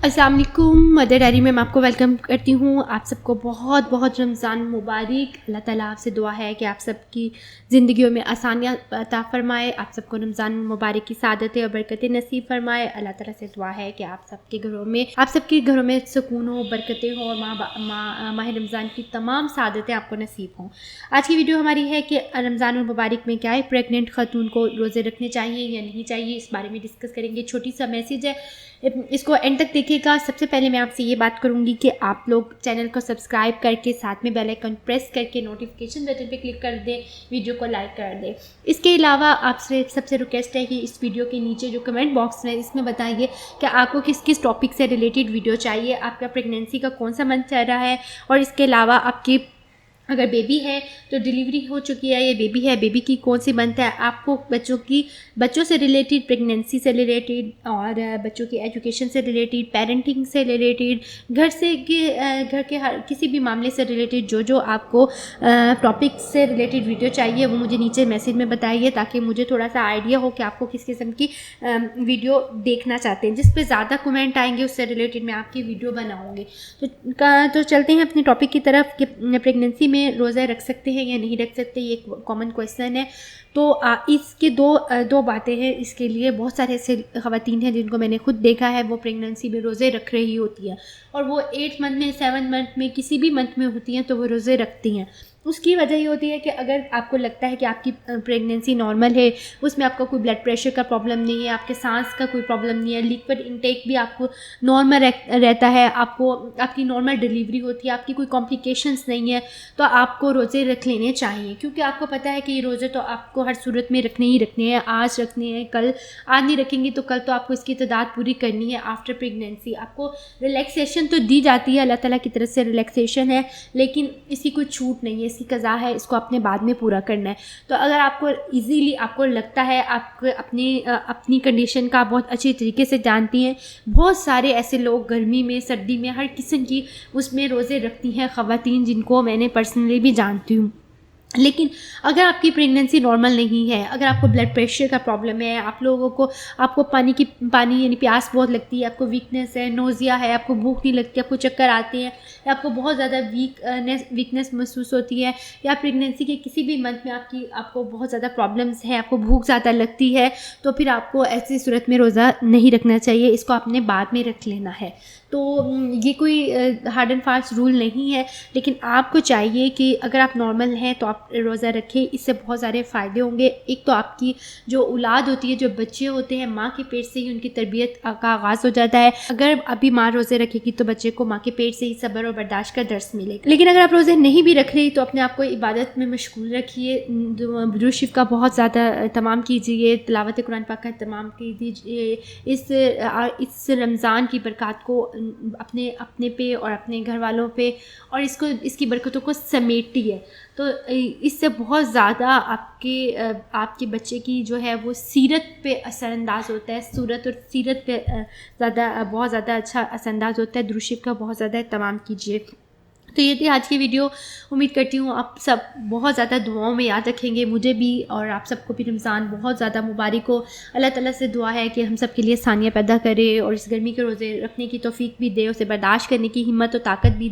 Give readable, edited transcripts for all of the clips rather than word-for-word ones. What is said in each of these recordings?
अस्सलाम वालेकुम। Mother diary में मैं आपको वेलकम करती हूँ। आप सबको बहुत बहुत रमज़ान मुबारक। अल्लाह ताला आपसे दुआ है कि आप सबकी ज़िंदगियों में आसानियाँ अता फ़रमाए, आप सबको रमज़ान मुबारक की सादतें और बरकतें नसीब फ़रमाए। अल्लाह ताला से दुआ है कि आप सबके घरों में सुकून हो, बरकतें हो और माह रमज़ान की तमाम सादतें आपको नसीब हों। आज की वीडियो हमारी है कि रमज़ान मुबारक में क्या है, प्रेग्नेंट ख़तून को रोज़े रखने चाहिए या नहीं चाहिए, इस बारे में डिस्कस करेंगे। छोटी सा मैसेज है, इसको एंड तक देखिएगा। सबसे पहले मैं आपसे ये बात करूँगी कि आप लोग चैनल को सब्सक्राइब करके साथ में बेल आइकन प्रेस करके नोटिफिकेशन बटन पे क्लिक कर दें, वीडियो को लाइक कर दें। इसके अलावा आपसे सबसे रिक्वेस्ट है कि इस वीडियो के नीचे जो कमेंट बॉक्स है इसमें बताइए कि आपको किस किस टॉपिक से रिलेटेड वीडियो चाहिए, आपका प्रेगनेंसी का कौन सा मंथ चल रहा है, और इसके अलावा आपकी अगर बेबी है तो डिलीवरी हो चुकी है या बेबी है, बेबी की कौन सी मंथ है, आपको बच्चों से रिलेटेड, प्रेगनेंसी से रिलेटेड और बच्चों की एजुकेशन से रिलेटेड, पेरेंटिंग से रिलेटेड, घर के हर किसी भी मामले से रिलेटेड जो आपको टॉपिक से रिलेटेड वीडियो चाहिए वो मुझे नीचे मैसेज में बताइए, ताकि मुझे थोड़ा सा आइडिया हो कि आपको किस किस्म की वीडियो देखना चाहते हैं। जिस पे ज़्यादा कमेंट आएंगे उससे रिलेटेड मैं आपकी वीडियो बनाऊँगी। तो चलते हैं अपने टॉपिक की तरफ कि प्रेगनेंसी में रोज़ा रख सकते हैं या नहीं रख सकते, ये एक कॉमन क्वेश्चन है। तो इसके दो बातें हैं। इसके लिए बहुत सारे ऐसे ख़वातीन हैं जिनको मैंने खुद देखा है, वो प्रेगनेंसी में रोज़े रख रही होती हैं और वो 8 मंथ में, 7 मंथ में, किसी भी मंथ में होती हैं तो वो रोज़े रखती हैं। उसकी वजह ये होती है कि अगर आपको लगता है कि आपकी प्रेगनेंसी नॉर्मल है, उसमें आपका कोई ब्लड प्रेशर का प्रॉब्लम नहीं है, आपके सांस का कोई प्रॉब्लम नहीं है, लिक्विड इंटेक भी आपको नॉर्मल रहता है, आपकी नॉर्मल डिलीवरी होती है, आपकी कोई कॉम्प्लिकेशंस नहीं है, तो आपको रोज़े रख लेने चाहिए। क्योंकि आपको पता है कि ये रोज़े तो आपको हर सूरत में रखने ही रखने हैं। आज रखने हैं, आज नहीं रखेंगी तो कल तो आपको इसकी तादाद पूरी करनी है। आफ्टर प्रेगनेंसी आपको रिलैक्सेशन तो दी जाती है, अल्लाह ताला की तरफ से रिलैक्सेशन है, लेकिन इसकी कोई छूट नहीं है, इसकी क़ज़ा है, इसको आपने बाद में पूरा करना है। तो अगर आपको ईज़िली आपको लगता है, आप अपनी कंडीशन का बहुत अच्छी तरीके से जानती हैं, बहुत सारे ऐसे लोग गर्मी में, सर्दी में, हर किस्म की उसमें रोज़े रखती हैं ख़वातीन, जिनको मैंने पर्सनली भी जानती हूँ। लेकिन अगर आपकी प्रेगनेंसी नॉर्मल नहीं है, अगर आपको ब्लड प्रेशर का प्रॉब्लम है, आपको पानी यानी प्यास बहुत लगती है, आपको वीकनेस है, नोज़िया है, आपको भूख नहीं लगती, आपको चक्कर आते हैं, या आपको बहुत ज़्यादा वीकनेस महसूस होती है, या प्रेगनेंसी के किसी भी मंथ में आपको बहुत ज़्यादा प्रॉब्लम्स है, आपको भूख ज़्यादा लगती है, तो फिर आपको ऐसी सूरत में रोज़ा नहीं रखना चाहिए, इसको आपने बाद में रख लेना है। तो ये कोई हार्ड एंड फास्ट रूल नहीं है, लेकिन आपको चाहिए कि अगर आप नॉर्मल हैं तो आप रोज़ा रखें। इससे बहुत सारे फ़ायदे होंगे। एक तो आपकी जो औलाद होती है, जो बच्चे होते हैं, माँ के पेट से ही उनकी तरबियत का आगाज़ हो जाता है। अगर अभी माँ रोज़े रखेगी तो बच्चे को माँ के पेट से ही सब्र और बर्दाश्त का दर्स मिलेगा। लेकिन अगर आप रोज़े नहीं भी रख रही तो अपने आप को इबादत में मशगूल रखिए, दुरूद शरीफ का बहुत ज़्यादा एहतमाम कीजिए, तिलावत कुरान पाक का एहतमाम कीजिए। इस रमज़ान की बरकत को अपने पे और अपने घर वालों पे और इसकी बरकतों को समेटिए, तो इससे बहुत ज़्यादा आपके बच्चे की जो है वो सीरत पे असरअंदाज होता है, सूरत और सीरत पे बहुत ज़्यादा अच्छा असरअंदाज होता है। दुरूद शरीफ का बहुत ज़्यादा एहतमाम कीजिए। तो ये थी आज की वीडियो। उम्मीद करती हूँ आप सब बहुत ज़्यादा दुआओं में याद रखेंगे, मुझे भी और आप सबको भी रमज़ान बहुत ज़्यादा मुबारक हो। अल्लाह ताला से दुआ है कि हम सब के लिए आसानियाँ पैदा करे और इस गर्मी के रोज़े रखने की तौफीक भी दे, उसे बर्दाश्त करने की हिम्मत और ताकत भी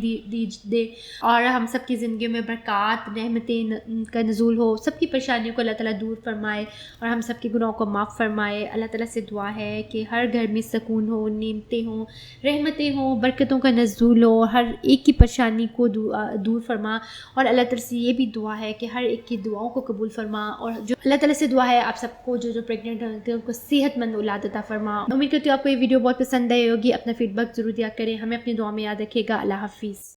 दे और हम सब की ज़िंदगी में बरक़ात, रहमतें का नज़ूल हो, सबकी परेशानियों को अल्लाह ताला दूर फरमाए और हम सब के गुनाहों को माफ़ फरमाए। अल्लाह ताला से दुआ है कि हर घर में सुकून हो, नेमतें हों, रहमतें हों, बरकतों का नज़ूल हो, हर एक की परेशानी को दूर फरमा। और अल्लाह ताला से ये भी दुआ है कि हर एक की दुआओं को कबूल फरमा। और जो अल्लाह ताला से दुआ है आप सबको जो प्रेग्नेंट होते हैं उनको सेहतमंद औलाद अता फरमा। उम्मीद करती हूँ आपको ये वीडियो बहुत पसंद आई होगी। अपना फीडबैक ज़रूर दिया करें, हमें अपनी दुआ में याद रखिएगा। अल्लाह हाफिज़।